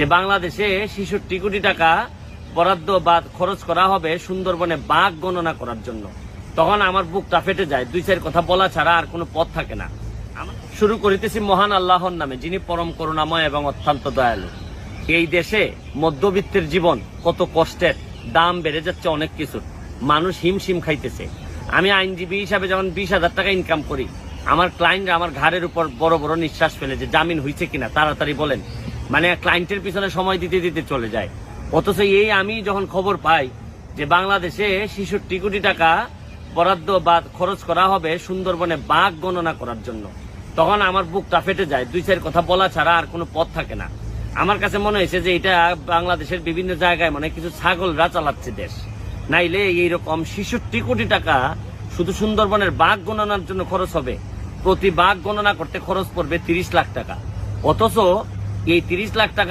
যে বাংলাদেশে 66 কোটি টাকা বরাদ্দ বা খরচ করা হবে সুন্দরবনে বাঘ গণনা করার জন্য, তখন আমার বুকটা ফেটে যায়। দুই চার কথা বলা ছাড়া আর কোনো পথ থাকে না। শুরু করিতেছি মহান আল্লাহর নামে, যিনি পরম করুণাময় এবং অত্যন্ত দয়ালু। এই দেশে মধ্যবিত্তের জীবন কত কষ্টের, দাম বেড়ে যাচ্ছে অনেক কিছুর, মানুষ হিমশিম খাইতেছে। আমি আইনজীবী হিসাবে যখন 20,000 টাকা ইনকাম করি, আমার ক্লায়েন্টরা আমার ঘাড়ের উপর বড় বড় নিঃশ্বাস ফেলে যে জামিন হয়েছে কিনা তাড়াতাড়ি বলেন, মানে ক্লায়েন্টের পিছনে সময় দিতে দিতে চলে যায়। অথচ এই আমি যখন খবর পাই যে বাংলাদেশে 66 কোটি টাকা বরাদ্দ বা খরচ করা হবে সুন্দরবনে বাঘ গণনা করার জন্য, তখন আমার বুকটা ফেটে যায়। দুই চার কথা বলা ছাড়া আর কোনো পথ থাকে না। আমার কাছে মনে হয়েছে যে এটা বাংলাদেশের বিভিন্ন জায়গায় মানে কিছু ছাগলরা চালাচ্ছে দেশ, নাইলে এইরকম 66 কোটি টাকা শুধু সুন্দরবনের বাঘ গণনার জন্য খরচ হবে। প্রতি বাঘ গণনা করতে খরচ পড়বে 30 লাখ টাকা, অথচ এই 30 লাখ টাকা